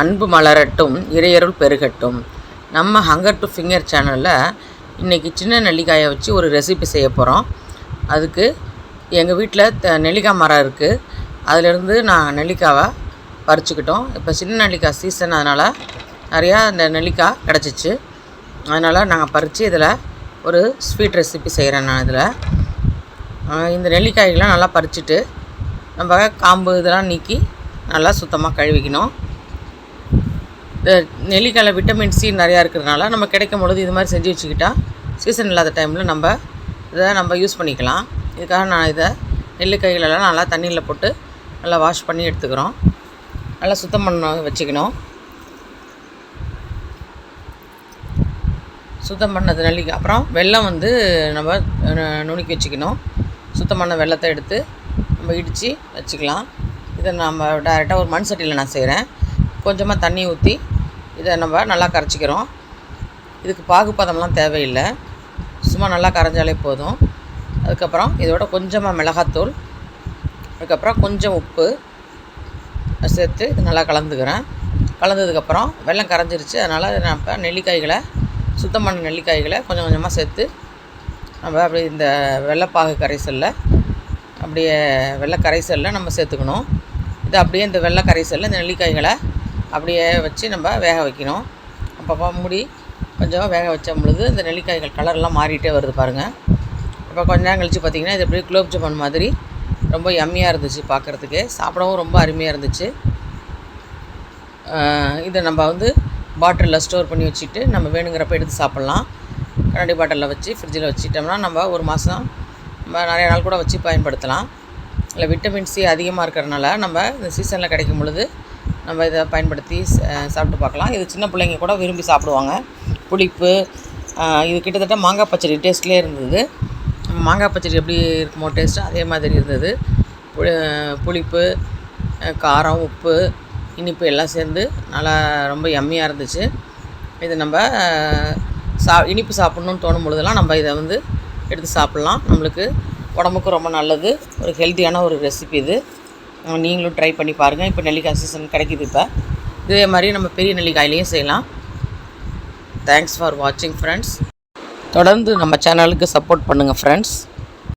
அன்பு மலரட்டும், இறையருள் பெருகட்டும். நம்ம ஹங்கர் டு ஃபிங்கர் சேனலில் இன்றைக்கி சின்ன நெல்லிக்காயை வச்சு ஒரு ரெசிபி செய்ய போகிறோம். அதுக்கு எங்கள் வீட்டில் நெல்லிக்காய் மரம் இருக்குது. அதிலேருந்து நான் நெல்லிக்காவை பறிச்சுக்கிட்டோம். இப்போ சின்ன நெல்லிக்காய் சீசன், அதனால் நிறையா இந்த நெல்லிக்காய் கிடச்சிச்சு. அதனால் நாங்கள் பறித்து இதில் ஒரு ஸ்வீட் ரெசிபி செய்கிறேன். நான் இதில் இந்த நெல்லிக்காய்கள்லாம் நல்லா பறிச்சுட்டு நம்ம காம்பு இதெல்லாம் நீக்கி நல்லா சுத்தமாக கழுவிக்கணும். இந்த நெல்லிக்காயில் விட்டமின் சி நிறையா இருக்கிறதுனால நம்ம கிடைக்கும் பொழுது இது மாதிரி செஞ்சு வச்சுக்கிட்டால் சீசன் இல்லாத டைமில் நம்ம யூஸ் பண்ணிக்கலாம். இதுக்காக நான் இதை நெல்லிக்காய்களெல்லாம் நல்லா தண்ணியில் போட்டு நல்லா வாஷ் பண்ணி எடுத்துக்கிறோம். நல்லா சுத்தம் பண்ண வச்சுக்கணும். சுத்தம் பண்ணது நெல்லிக்காய் அப்புறம் வெல்லம் நம்ம நுணுக்கி வச்சுக்கணும். சுத்தம் பண்ண வெல்லத்தை எடுத்து நம்ம இடித்து வச்சுக்கலாம். இதை நம்ம டைரெக்டாக ஒரு மண் சட்டியில் நான் செய்கிறேன். கொஞ்சமாக தண்ணி ஊற்றி இதை நம்ம நல்லா கரைச்சிக்கிறோம். இதுக்கு பாகுபதம்லாம் தேவையில்லை, சும்மா நல்லா கரைஞ்சாலே போதும். அதுக்கப்புறம் இதோட கொஞ்சமாக மிளகாத்தூள், அதுக்கப்புறம் கொஞ்சம் உப்பு சேர்த்து இது நல்லா கலந்துக்கிறேன். கலந்ததுக்கப்புறம் வெல்லம் கரைஞ்சிருச்சு. அதனால் நான் இப்போ நெல்லிக்காய்களை, சுத்தம் பண்ண நெல்லிக்காய்களை கொஞ்சம் கொஞ்சமாக சேர்த்து நம்ம அப்படியே இந்த வெள்ளைப்பாகு கரைசலில், அப்படியே வெள்ளை கரைசலில் நம்ம சேர்த்துக்கணும். இது அப்படியே இந்த வெள்ளை கரைசலில் இந்த நெல்லிக்காய்களை அப்படியே வச்சு நம்ம வேக வைக்கணும். அப்பப்போ மூடி கொஞ்சம் வேக வச்ச பொழுது இந்த நெல்லிக்காய்கள் கலர்லாம் மாறிட்டே வருது பாருங்கள். இப்போ கொஞ்ச நேரம் கழித்து பார்த்திங்கன்னா இது அப்படியே குலோப் ஜாமுன் மாதிரி ரொம்ப யம்மியாக இருந்துச்சு. பார்க்குறதுக்கே சாப்பிடவும் ரொம்ப அருமையாக இருந்துச்சு. இதை நம்ம பாட்டிலில் ஸ்டோர் பண்ணி வச்சுட்டு நம்ம வேணுங்கிறப்ப எடுத்து சாப்பிட்லாம். கண்ணாடி பாட்டிலில் வச்சு ஃப்ரிட்ஜில் வச்சுட்டோம்னா நம்ம ஒரு மாதம் நம்ம நிறைய நாள் கூட வச்சு பயன்படுத்தலாம். இல்லை விட்டமின் சி அதிகமாக இருக்கிறதுனால நம்ம இந்த சீசனில் கிடைக்கும் பொழுது நம்ம இதை பயன்படுத்தி சாப்பிட்டு பார்க்கலாம். இது சின்ன பிள்ளைங்க கூட விரும்பி சாப்பிடுவாங்க. புளிப்பு, இது கிட்டத்தட்ட மாங்காய் பச்சடி டேஸ்ட்லேயே இருந்தது. மாங்காய் பச்சடி எப்படி இருக்குமோ டேஸ்ட்டு அதே மாதிரி இருந்தது. புளிப்பு, காரம், உப்பு, இனிப்பு எல்லாம் சேர்ந்து நல்லா ரொம்ப யம்மியாக இருந்துச்சு. இது நம்ம இனிப்பு சாப்பிட்ணுன்னு தோணும் பொழுதெல்லாம் நம்ம இதை எடுத்து சாப்பிட்லாம். நம்மளுக்கு உடம்புக்கு ரொம்ப நல்லது. ஒரு ஹெல்த்தியான ஒரு ரெசிபி இது. நீங்களும் ட்ரை பண்ணி பாருங்கள். இப்போ நெல்லிக்காய் சீசன் கிடைக்கிது. இப்போ இதே மாதிரி நம்ம பெரிய நெல்லிக்காயிலையும் செய்யலாம். தேங்க்ஸ் ஃபார் வாட்சிங் ஃப்ரெண்ட்ஸ். தொடர்ந்து நம்ம சேனலுக்கு சப்போர்ட் பண்ணுங்கள் ஃப்ரெண்ட்ஸ்.